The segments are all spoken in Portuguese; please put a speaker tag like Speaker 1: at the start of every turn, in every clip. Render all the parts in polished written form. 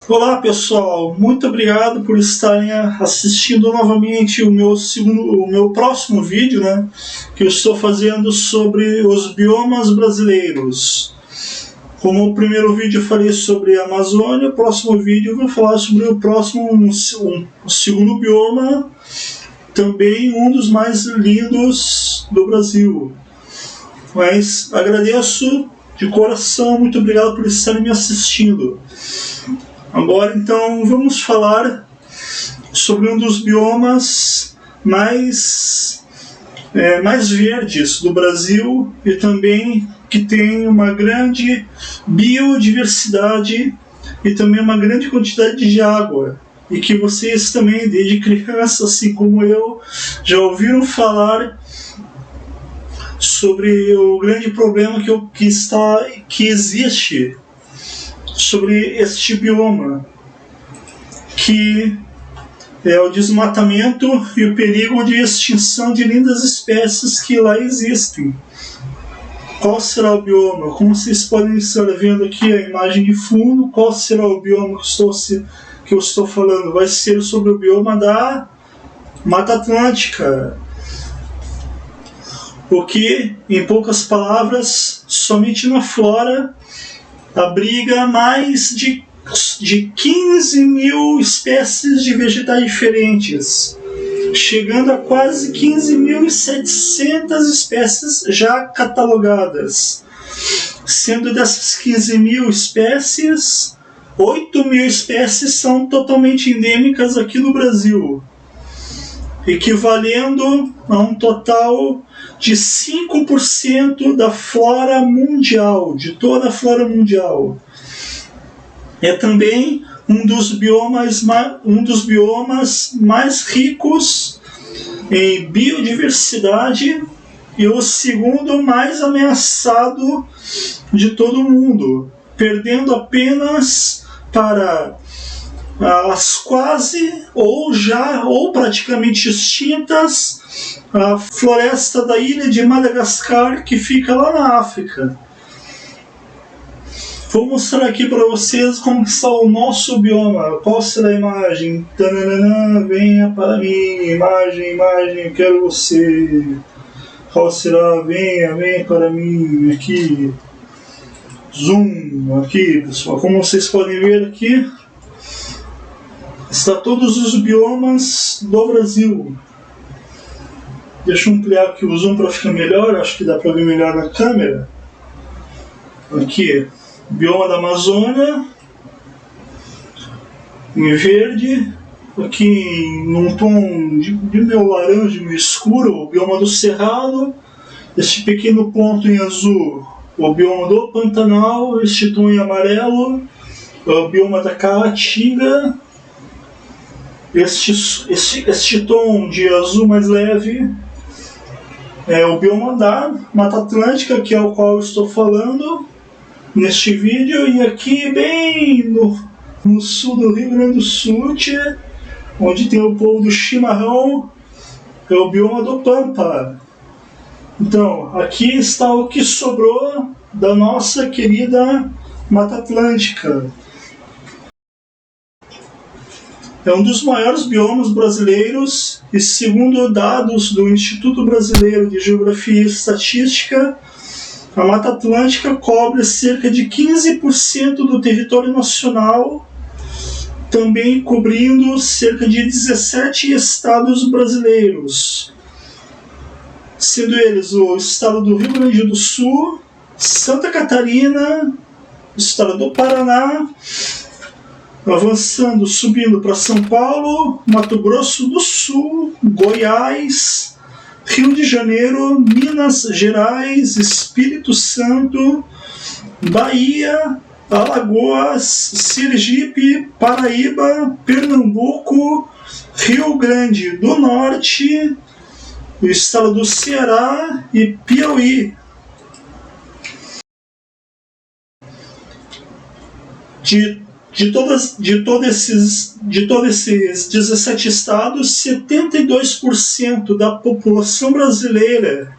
Speaker 1: Olá pessoal, muito obrigado por estarem assistindo novamente o meu próximo vídeo, que eu estou fazendo sobre os biomas brasileiros. Como o primeiro vídeo eu falei sobre a Amazônia, o próximo vídeo eu vou falar sobre o segundo bioma, também um dos mais lindos do Brasil. Mas agradeço de coração, muito obrigado por estarem me assistindo. Agora então vamos falar sobre um dos biomas mais verdes do Brasil e também que tem uma grande biodiversidade e também uma grande quantidade de água, e que vocês também, desde criança, assim como eu, já ouviram falar sobre o grande problema que existe sobre este bioma, que é o desmatamento e o perigo de extinção de lindas espécies que lá existem. Qual será o bioma? Como vocês podem estar vendo aqui a imagem de fundo, qual será o bioma que eu estou falando? Vai ser sobre o bioma da Mata Atlântica. O que, em poucas palavras, somente na flora abriga mais de 15 mil espécies de vegetais diferentes, chegando a quase 15.700 espécies já catalogadas. Sendo dessas 15 mil espécies, 8 mil espécies são totalmente endêmicas aqui no Brasil, equivalendo a um total de 5% da flora mundial, de toda a flora mundial. É também um dos biomas mais ricos em biodiversidade e o segundo mais ameaçado de todo o mundo, perdendo apenas para as quase ou praticamente extintas a floresta da ilha de Madagascar, que fica lá na África. Vou mostrar aqui para vocês como está o nosso bioma. Qual será a imagem? Tananana, venha para mim, imagem, eu quero você. Qual será? Venha para mim, aqui. Zoom, aqui pessoal. Como vocês podem ver aqui, está todos os biomas do Brasil. Deixa eu ampliar aqui o zoom para ficar melhor, acho que dá para ver melhor na câmera. Aqui, bioma da Amazônia, em verde. Aqui num tom de meio laranja, meio escuro, o bioma do Cerrado. Este pequeno ponto em azul, o bioma do Pantanal. Este tom em amarelo, o bioma da Caatinga. Este tom de azul mais leve é o bioma da Mata Atlântica, que é o qual eu estou falando neste vídeo. E aqui bem no sul do Rio Grande do Sul, onde tem o povo do chimarrão, é o bioma do Pampa. Então, aqui está o que sobrou da nossa querida Mata Atlântica. É um dos maiores biomas brasileiros e, segundo dados do Instituto Brasileiro de Geografia e Estatística, a Mata Atlântica cobre cerca de 15% do território nacional, também cobrindo cerca de 17 estados brasileiros, sendo eles o estado do Rio Grande do Sul, Santa Catarina, o estado do Paraná, avançando, subindo para São Paulo, Mato Grosso do Sul, Goiás, Rio de Janeiro, Minas Gerais, Espírito Santo, Bahia, Alagoas, Sergipe, Paraíba, Pernambuco, Rio Grande do Norte, o estado do Ceará e Piauí. De todos esses 17 estados, 72% da população brasileira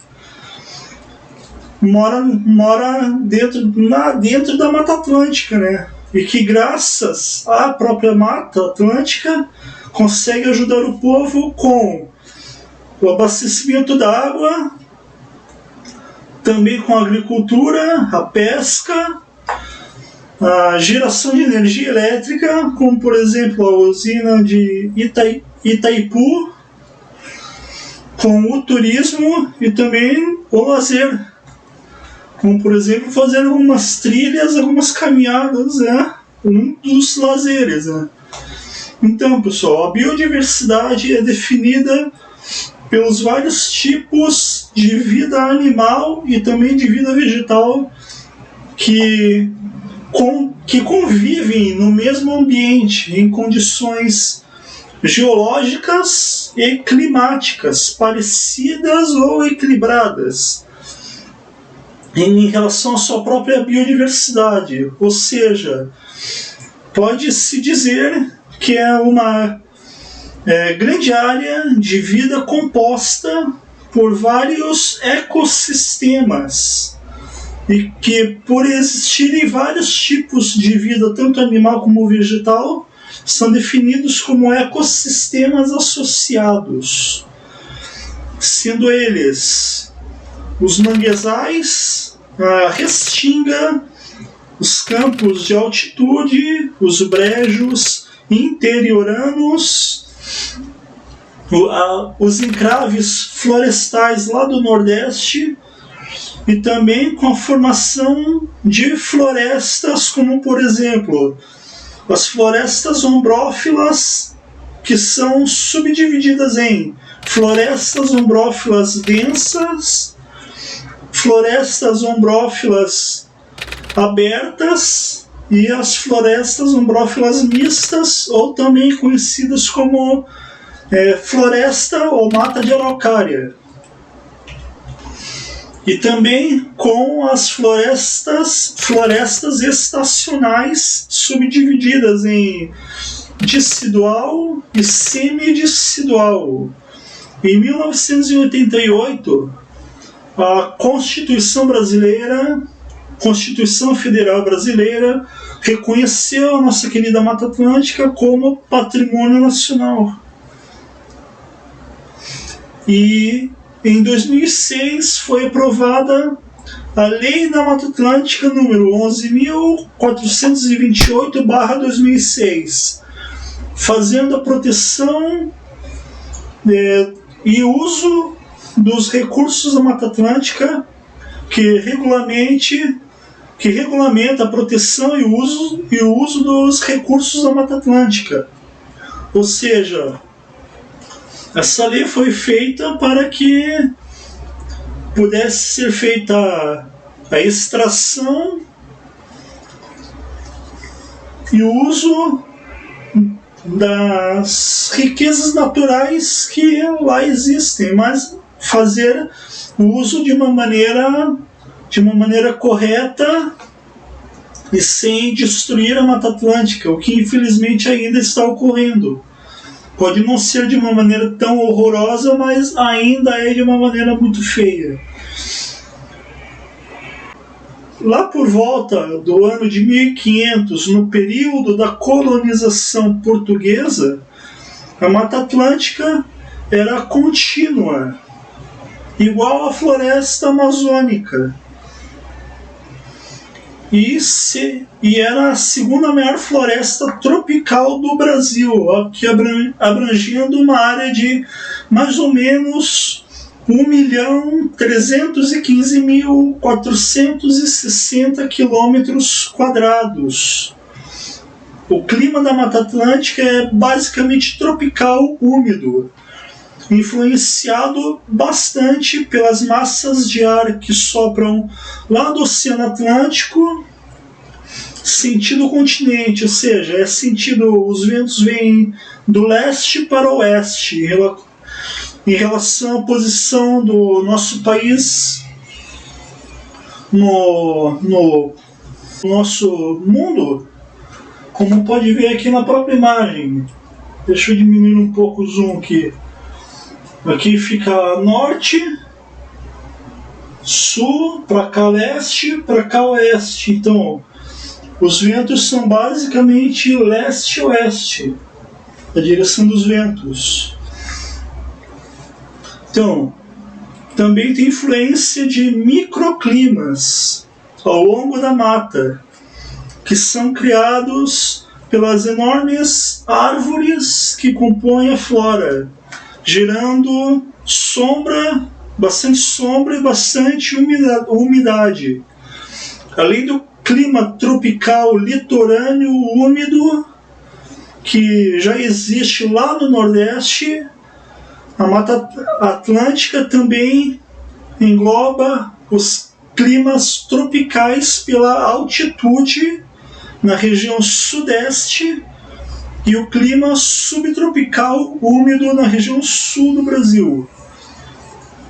Speaker 1: mora dentro da Mata Atlântica, e que, graças à própria Mata Atlântica, consegue ajudar o povo com o abastecimento da água, também com a agricultura, a pesca, a geração de energia elétrica, como por exemplo a usina de Itaipu, com o turismo e também o lazer, como por exemplo fazer algumas trilhas, algumas caminhadas, um dos lazeres. Então, pessoal, a biodiversidade é definida pelos vários tipos de vida animal e também de vida vegetal que convivem no mesmo ambiente, em condições geológicas e climáticas parecidas ou equilibradas em relação à sua própria biodiversidade. Ou seja, pode-se dizer que é uma grande área de vida composta por vários ecossistemas e que, por existirem vários tipos de vida, tanto animal como vegetal, são definidos como ecossistemas associados, sendo eles os manguezais, a restinga, os campos de altitude, os brejos interioranos, os encraves florestais lá do Nordeste, e também com a formação de florestas, como por exemplo as florestas ombrófilas, que são subdivididas em florestas ombrófilas densas, florestas ombrófilas abertas e as florestas ombrófilas mistas, ou também conhecidas como floresta ou mata de araucária. E também com as florestas estacionais, subdivididas em decidual e semidecidual. Em 1988, a Constituição Federal Brasileira, reconheceu a nossa querida Mata Atlântica como patrimônio nacional. E em 2006 foi aprovada a Lei da Mata Atlântica número 11.428/2006, fazendo a proteção e uso dos recursos da Mata Atlântica, que regulamenta a proteção e o uso dos recursos da Mata Atlântica. Ou seja, essa lei foi feita para que pudesse ser feita a extração e o uso das riquezas naturais que lá existem, mas fazer o uso de uma maneira correta e sem destruir a Mata Atlântica, o que infelizmente ainda está ocorrendo. Pode não ser de uma maneira tão horrorosa, mas ainda é de uma maneira muito feia. Lá por volta do ano de 1500, no período da colonização portuguesa, a Mata Atlântica era contínua, igual à floresta amazônica. E era a segunda maior floresta tropical do Brasil, aqui abrangendo uma área de mais ou menos 1.315.460 km². O clima da Mata Atlântica é basicamente tropical úmido, influenciado bastante pelas massas de ar que sopram lá do Oceano Atlântico, sentido continente, ou seja, os ventos vêm do leste para o oeste, em relação à posição do nosso país no nosso mundo, como pode ver aqui na própria imagem. Deixa eu diminuir um pouco o zoom aqui. Aqui fica norte, sul, para cá leste, para cá oeste. Então, Os ventos são basicamente leste-oeste, a direção dos ventos. Então, também tem influência de microclimas ao longo da mata, que são criados pelas enormes árvores que compõem a flora, gerando bastante sombra e bastante umidade. Além do clima tropical litorâneo úmido, que já existe lá no Nordeste, a Mata Atlântica também engloba os climas tropicais pela altitude na região sudeste e o clima subtropical úmido na região sul do Brasil.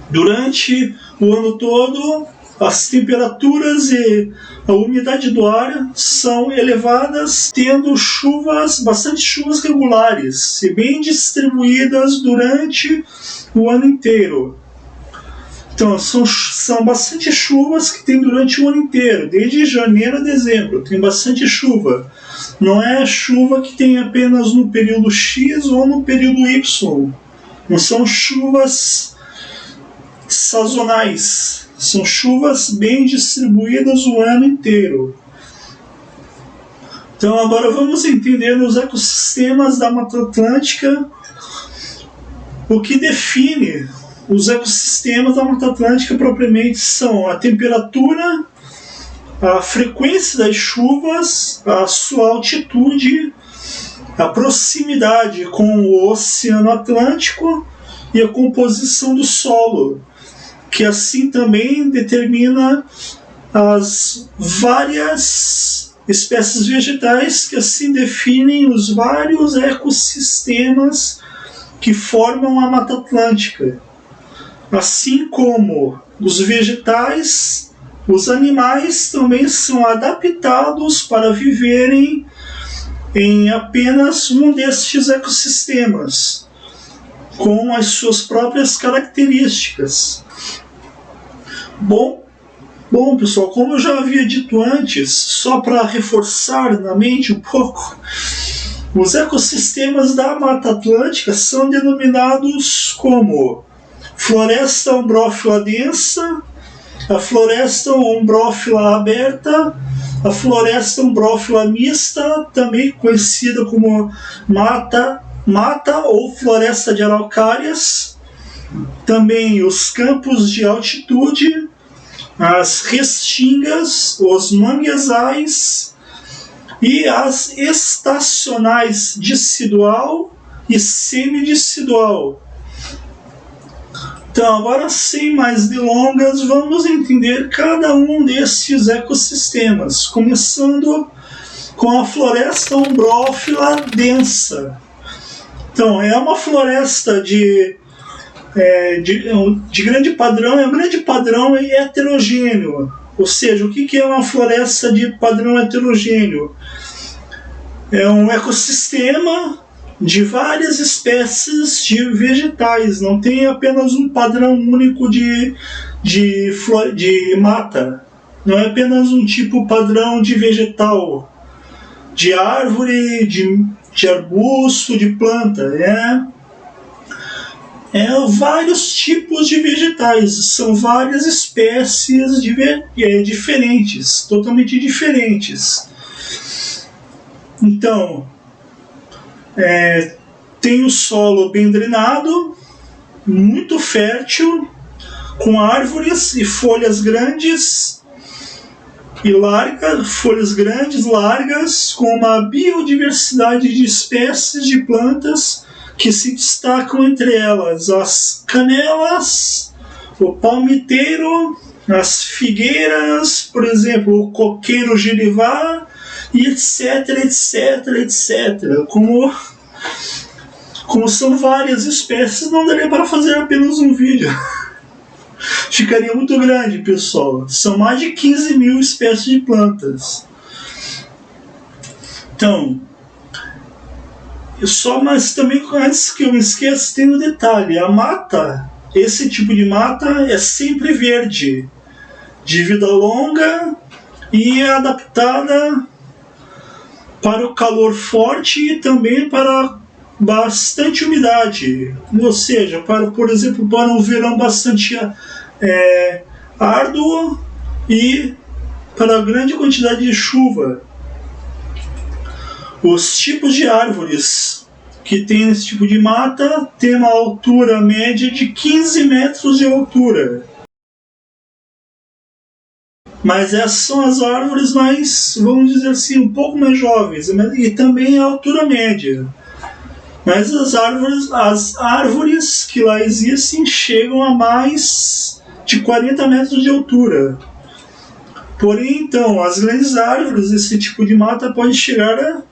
Speaker 1: Durante o ano todo, as temperaturas e a umidade do ar são elevadas, tendo bastante chuvas regulares e bem distribuídas durante o ano inteiro. Então, são bastante chuvas que tem durante o ano inteiro, desde janeiro a dezembro, tem bastante chuva. Não é chuva que tem apenas no período X ou no período Y. Não são chuvas sazonais, são chuvas bem distribuídas o ano inteiro. Então agora vamos entender os ecossistemas da Mata Atlântica, o que define os ecossistemas da Mata Atlântica propriamente são a temperatura, a frequência das chuvas, a sua altitude, a proximidade com o Oceano Atlântico e a composição do solo, que assim também determina as várias espécies vegetais que assim definem os vários ecossistemas que formam a Mata Atlântica. Assim como os vegetais, os animais também são adaptados para viverem em apenas um destes ecossistemas, com as suas próprias características. Bom, pessoal, como eu já havia dito antes, só para reforçar na mente um pouco, os ecossistemas da Mata Atlântica são denominados como floresta ombrófila densa, a floresta ombrófila aberta, a floresta ombrófila mista, também conhecida como mata ou floresta de araucárias, também os campos de altitude, as restingas, os manguezais e as estacionais decidual e semidecidual. Então, agora sem mais delongas, vamos entender cada um desses ecossistemas, começando com a floresta ombrófila densa. Então, é uma floresta de grande padrão, é um grande padrão e heterogêneo. Ou seja, o que é uma floresta de padrão heterogêneo? É um ecossistema de várias espécies de vegetais, não tem apenas um padrão único de mata, não é apenas um tipo padrão de vegetal, de árvore, de arbusto, de planta, vários tipos de vegetais, são várias espécies diferentes, totalmente diferentes. Então, tem o solo bem drenado, muito fértil, com árvores e folhas grandes e largas, com uma biodiversidade de espécies de plantas que se destacam entre elas as canelas, o palmiteiro, as figueiras, por exemplo, o coqueiro girivá, e etc. Como são várias espécies, não daria para fazer apenas um vídeo. Ficaria muito grande, pessoal. São mais de 15 mil espécies de plantas. Então, mas também antes que eu me esqueça, tem um detalhe. A mata, esse tipo de mata é sempre verde, de vida longa e é adaptada para o calor forte e também para bastante umidade, ou seja, para, por exemplo, para um verão bastante árduo e para grande quantidade de chuva. Os tipos de árvores que tem esse tipo de mata tem uma altura média de 15 metros de altura. Mas essas são as árvores mais, vamos dizer assim, um pouco mais jovens, e também a altura média. Mas as árvores que lá existem chegam a mais de 40 metros de altura. Porém, então, as grandes árvores, esse tipo de mata pode chegar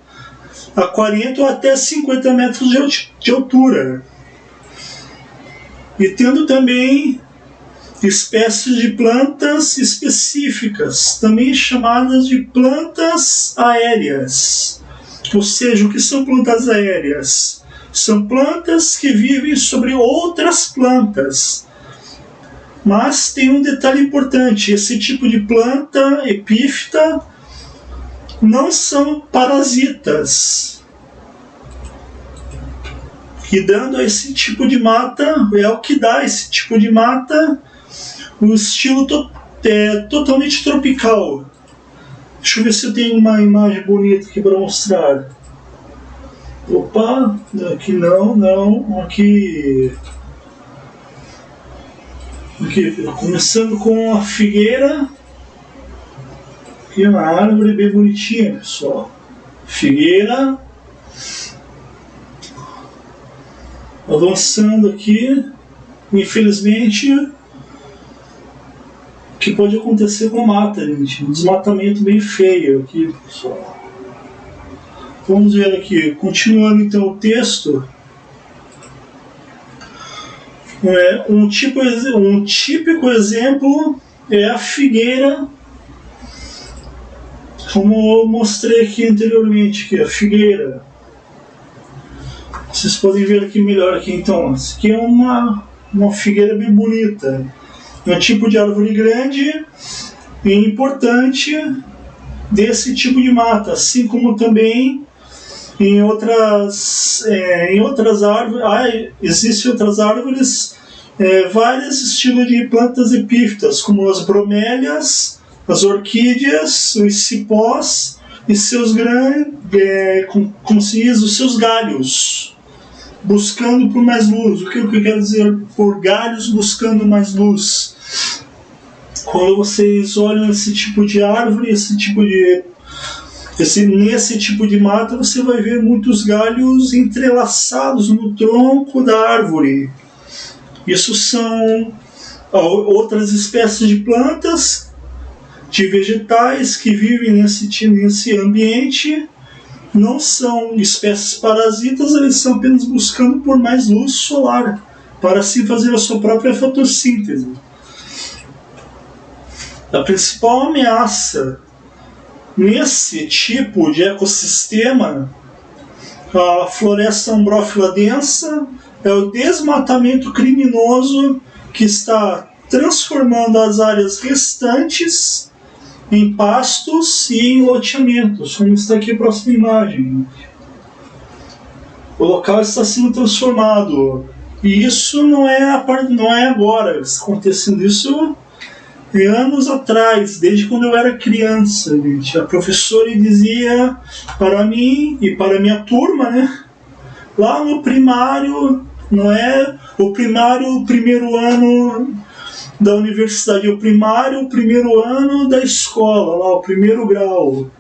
Speaker 1: a 40 ou até 50 metros de altura. E tendo também espécies de plantas específicas, também chamadas de plantas aéreas. Ou seja, o que são plantas aéreas? São plantas que vivem sobre outras plantas. Mas tem um detalhe importante: esse tipo de planta epífita não são parasitas. E dando esse tipo de mata, é o que dá esse tipo de mata o estilo totalmente tropical. Deixa eu ver se eu tenho uma imagem bonita aqui para mostrar. Opa, aqui não, aqui, começando com a figueira. Aqui é uma árvore bem bonitinha, pessoal. Figueira. Avançando aqui, infelizmente, o que pode acontecer com a mata, gente? Um desmatamento bem feio aqui, pessoal. Vamos ver aqui, continuando então o texto. Um típico exemplo é a figueira, como eu mostrei aqui anteriormente, que é a figueira. Vocês podem ver aqui melhor aqui então. Essa aqui é uma figueira bem bonita. É um tipo de árvore grande e importante desse tipo de mata, assim como também em outras árvores. Existem outras árvores, vários estilos de plantas epífitas, como as bromélias, as orquídeas, os cipós e seus os seus galhos, buscando por mais luz. O que eu quero dizer por galhos buscando mais luz? Quando vocês olham esse tipo de árvore, nesse tipo de mata, você vai ver muitos galhos entrelaçados no tronco da árvore. Isso são outras espécies de plantas, de vegetais que vivem nesse ambiente. Não são espécies parasitas, eles estão apenas buscando por mais luz solar, para assim fazer a sua própria fotossíntese. A principal ameaça nesse tipo de ecossistema, a floresta ambrófila densa, é o desmatamento criminoso que está transformando as áreas restantes em pastos e em loteamentos, como está aqui a próxima imagem. O local está sendo transformado, e isso não é agora, está acontecendo isso anos atrás, desde quando eu era criança, gente. A professora dizia para mim e para a minha turma, né? Lá no primário, não é o primário, o primeiro ano da universidade, o primeiro ano da escola, lá, o primeiro grau.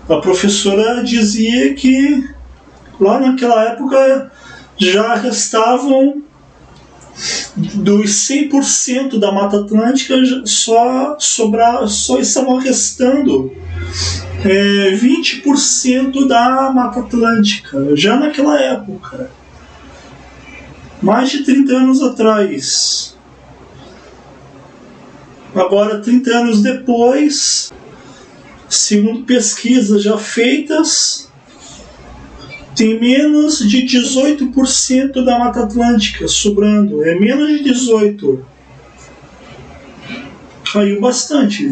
Speaker 1: A professora dizia que lá naquela época já restavam dos 100% da Mata Atlântica, só estavam restando 20% da Mata Atlântica, já naquela época, mais de 30 anos atrás. Agora, 30 anos depois, segundo pesquisas já feitas, tem menos de 18% da Mata Atlântica sobrando. É menos de 18%. Caiu bastante.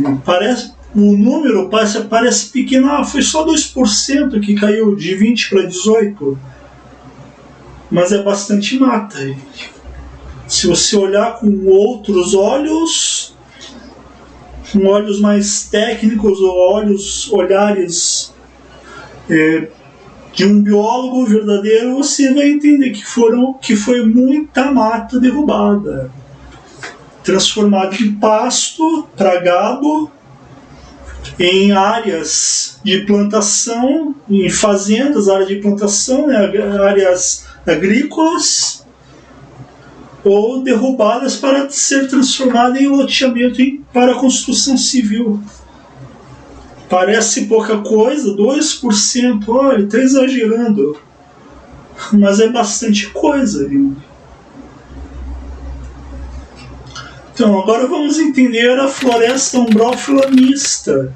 Speaker 1: o número parece pequeno, foi só 2% que caiu de 20 para 18%, mas é bastante mata. Se você olhar com outros olhos, com olhos mais técnicos ou olhares de um biólogo verdadeiro, você vai entender que foi muita mata derrubada, transformada em pasto para gado, em áreas de plantação, em fazendas, áreas de plantação, áreas agrícolas, ou derrubadas para ser transformada em loteamento para construção civil. Parece pouca coisa, 2%, olha, está exagerando, mas é bastante coisa. Então, agora vamos entender a floresta umbrófila mista,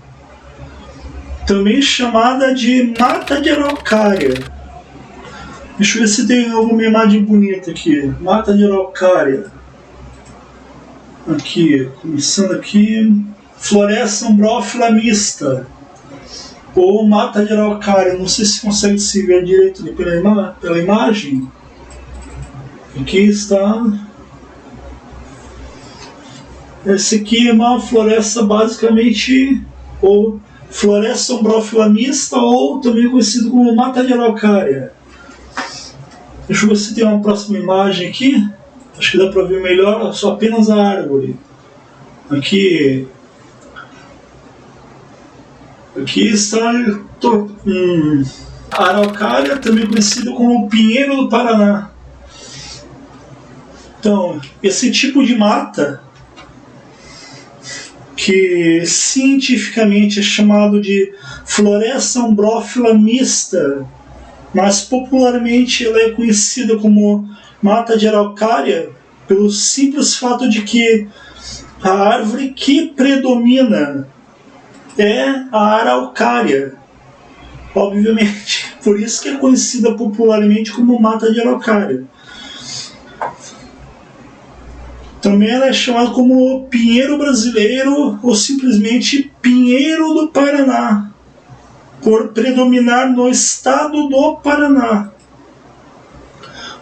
Speaker 1: também chamada de mata de araucária. Deixa eu ver se tem alguma imagem bonita aqui. Mata de araucária. Aqui, começando aqui. Floresta umbrófila mista, ou mata de araucária. Não sei se consegue se ver direito pela imagem. Aqui está. Essa aqui é uma floresta basicamente, ou floresta umbrófila mista, ou também conhecido como mata de araucária. Deixa eu ver se tem uma próxima imagem aqui. Acho que dá para ver melhor, só apenas a árvore. Aqui está a araucária, também conhecida como pinheiro do Paraná. Então, esse tipo de mata, que cientificamente é chamado de floresta umbrófila mista, mas popularmente ela é conhecida como mata de araucária, pelo simples fato de que a árvore que predomina é a araucária. Obviamente, por isso que é conhecida popularmente como mata de araucária. Também ela é chamada como pinheiro brasileiro ou simplesmente pinheiro do Paraná, por predominar no estado do Paraná.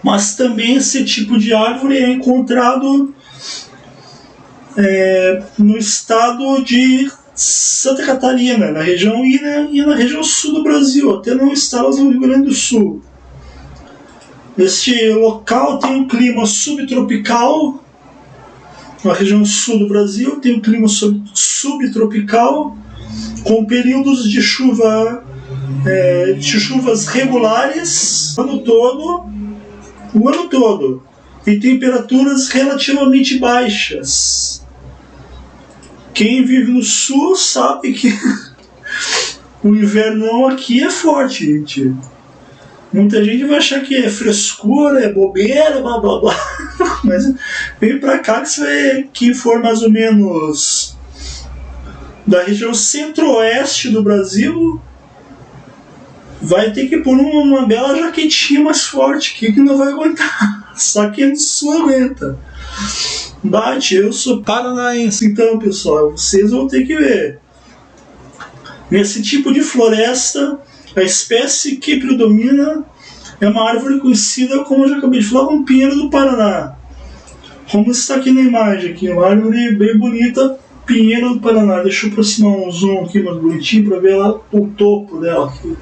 Speaker 1: Mas também esse tipo de árvore é encontrado no estado de Santa Catarina, na região e na região sul do Brasil, até no estado do Rio Grande do Sul. Este local tem um clima subtropical. Na região sul do Brasil tem um clima subtropical, com períodos de chuvas regulares o ano todo, e temperaturas relativamente baixas. Quem vive no sul sabe que o invernão aqui é forte, gente. Muita gente vai achar que é frescura, é bobeira, blá blá blá. Mas vem pra cá que você vê, quem for mais ou menos da região centro-oeste do Brasil vai ter que pôr uma bela jaquetinha mais forte, que não vai aguentar. Só quem do sul aguenta. Bate, eu sou paranaense, então, pessoal, vocês vão ter que ver. Nesse tipo de floresta, a espécie que predomina é uma árvore conhecida, como eu já acabei de falar, como pinheiro do Paraná. Como está aqui na imagem, aqui, uma árvore bem bonita, pinheiro do Paraná. Deixa eu aproximar um zoom aqui mais bonitinho para ver lá o topo dela aqui.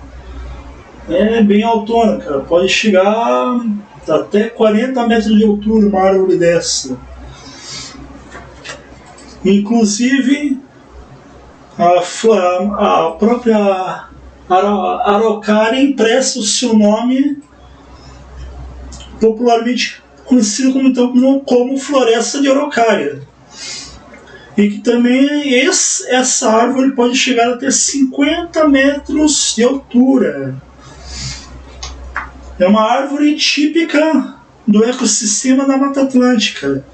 Speaker 1: É bem altona, cara. Pode chegar até 40 metros de altura uma árvore dessa. Inclusive, a própria araucária empresta o seu nome, popularmente conhecido como floresta de araucária. E que também essa árvore pode chegar até 50 metros de altura. É uma árvore típica do ecossistema da Mata Atlântica,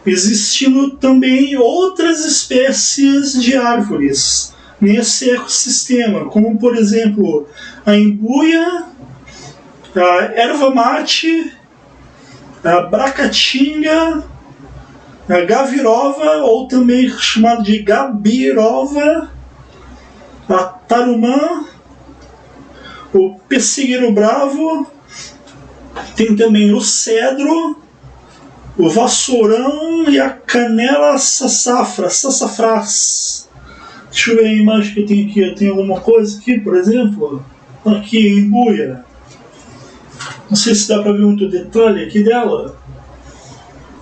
Speaker 1: existindo também outras espécies de árvores nesse ecossistema, como por exemplo a embuia, a erva mate, a bracatinga, a gavirova, ou também chamado de gabirova, a tarumã, o pessegueiro bravo, tem também o cedro, o vassourão e a canela sassafrás. Deixa eu ver a imagem que eu tenho aqui. Eu tenho alguma coisa aqui, por exemplo, aqui em Buia. Não sei se dá para ver muito detalhe aqui dela.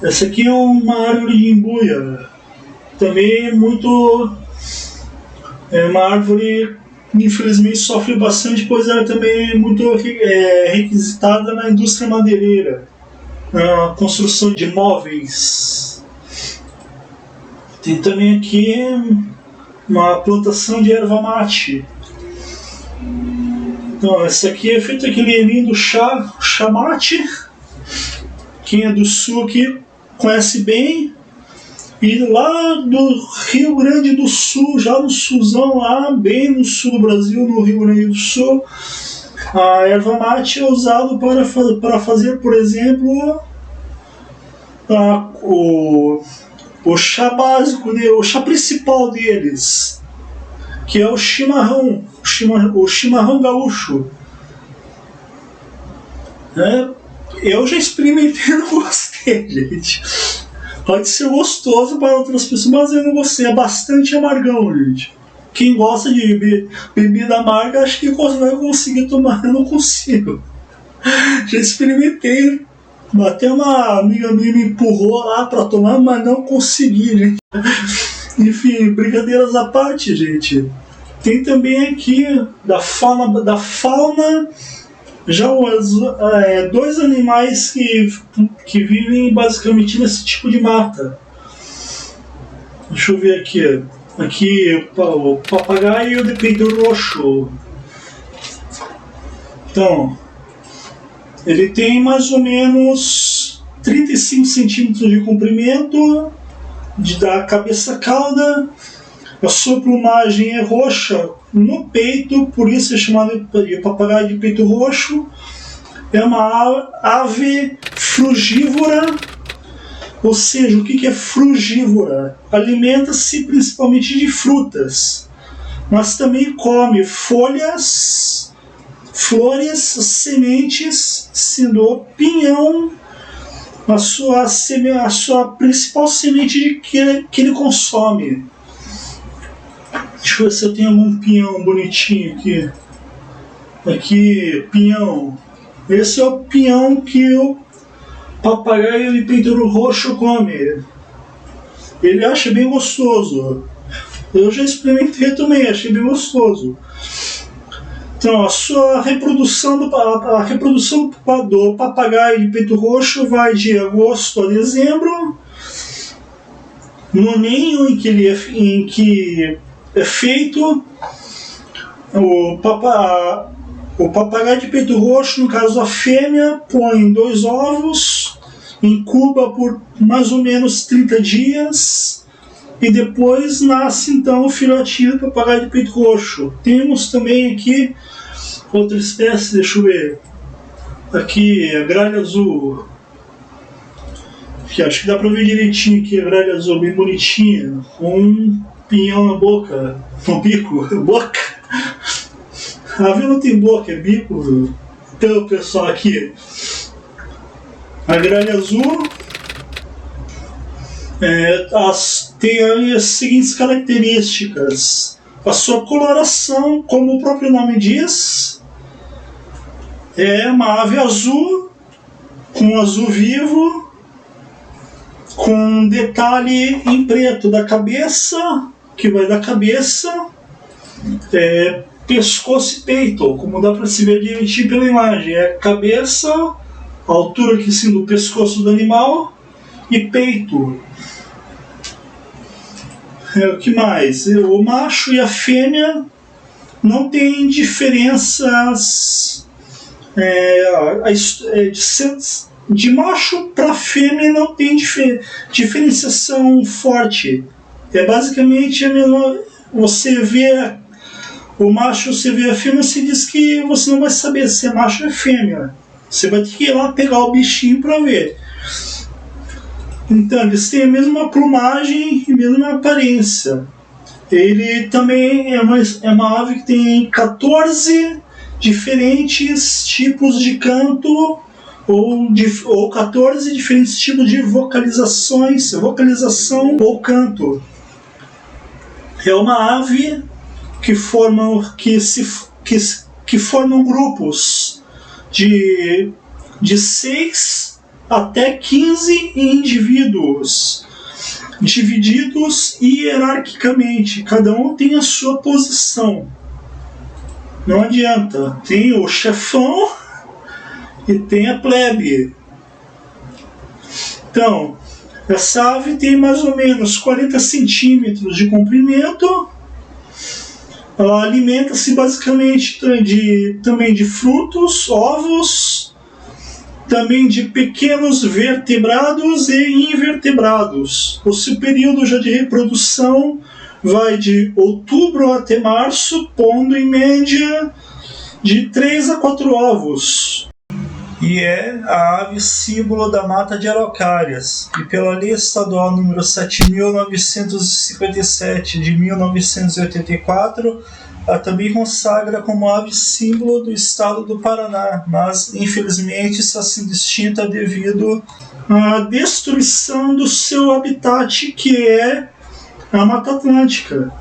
Speaker 1: Essa aqui é uma árvore de embuia. Também é muito... É uma árvore que infelizmente sofre bastante, pois ela também é muito requisitada na indústria madeireira, na construção de móveis. Tem também aqui uma plantação de erva mate. Então, essa aqui é feito aquele lindo chá mate. Quem é do sul aqui conhece bem. E lá do Rio Grande do Sul, já no sulzão, lá bem no sul do Brasil, no Rio Grande do Sul, a erva mate é usada para fazer, por exemplo, o chá básico, né, o chá principal deles, que é o chimarrão, o chimarrão gaúcho. Eu já experimentei e não gostei, gente. Pode ser gostoso para outras pessoas, mas eu não gostei. É bastante amargão, gente. Quem gosta de bebida amarga, acho que vai conseguir tomar. Eu não consigo. Já experimentei. Até uma amiga minha me empurrou lá para tomar, mas não consegui, gente. Enfim, brincadeiras à parte, gente. Tem também aqui da fauna já dois animais que vivem basicamente nesse tipo de mata. Deixa eu ver aqui. Aqui o papagaio de peito roxo. Então, ele tem mais ou menos 35 centímetros de comprimento, da cabeça cauda. A sua plumagem é roxa no peito, por isso é chamado de papagaio de peito roxo. É uma ave frugívora, ou seja, o que é frugívora? Alimenta-se principalmente de frutas, mas também come folhas, flores, sementes, sendo o pinhão a sua principal semente que ele consome. Deixa eu ver se eu tenho algum pinhão bonitinho aqui. Aqui, pinhão. Esse é o pinhão que o papagaio de peito roxo come. Ele acha bem gostoso. Eu já experimentei também, achei bem gostoso. Então, a reprodução do papagaio de peito roxo vai de agosto a dezembro. No ninho em que é feito, o papagaio de peito roxo, no caso a fêmea, põe 2 ovos, incuba por mais ou menos 30 dias e depois nasce então o filhotinho do papagaio de peito roxo. Temos também aqui outra espécie, deixa eu ver, aqui a gralha azul. Aqui, acho que dá pra ver direitinho aqui a gralha azul, bem bonitinha, com um pinhão na boca, no bico, boca. A ave não tem boca, é bico. Então, pessoal, aqui a gralha azul tem as seguintes características. A sua coloração, como o próprio nome diz, é uma ave azul, com azul vivo, com um detalhe em preto da cabeça, que vai da cabeça, pescoço e peito, como dá para se ver direitinho pela imagem. É cabeça, a altura aqui sim do pescoço do animal, e peito. O que mais? O macho e a fêmea não tem diferenças de macho para fêmea, não tem diferenciação forte. É basicamente a mesma. Você vê o macho, você vê a fêmea, você diz que você não vai saber se é macho ou é fêmea. Você vai ter que ir lá pegar o bichinho para ver. Então, eles têm a mesma plumagem e a mesma aparência. Ele também é uma ave que tem 14 diferentes tipos de canto ou 14 diferentes tipos de vocalização ou canto. É uma ave que formam grupos de 6 até 15 indivíduos, divididos hierarquicamente. Cada um tem a sua posição. Não adianta. Tem o chefão e tem a plebe. Então, essa ave tem mais ou menos 40 centímetros de comprimento. Ela alimenta-se basicamente também de frutos, ovos, também de pequenos vertebrados e invertebrados. O seu período já de reprodução vai de outubro até março, pondo em média de 3 a 4 ovos. E é a ave símbolo da mata de araucárias. E pela Lei Estadual número 7.957 de 1984, ela também consagra como ave símbolo do estado do Paraná, mas infelizmente está sendo extinta devido à destruição do seu habitat, que é a Mata Atlântica.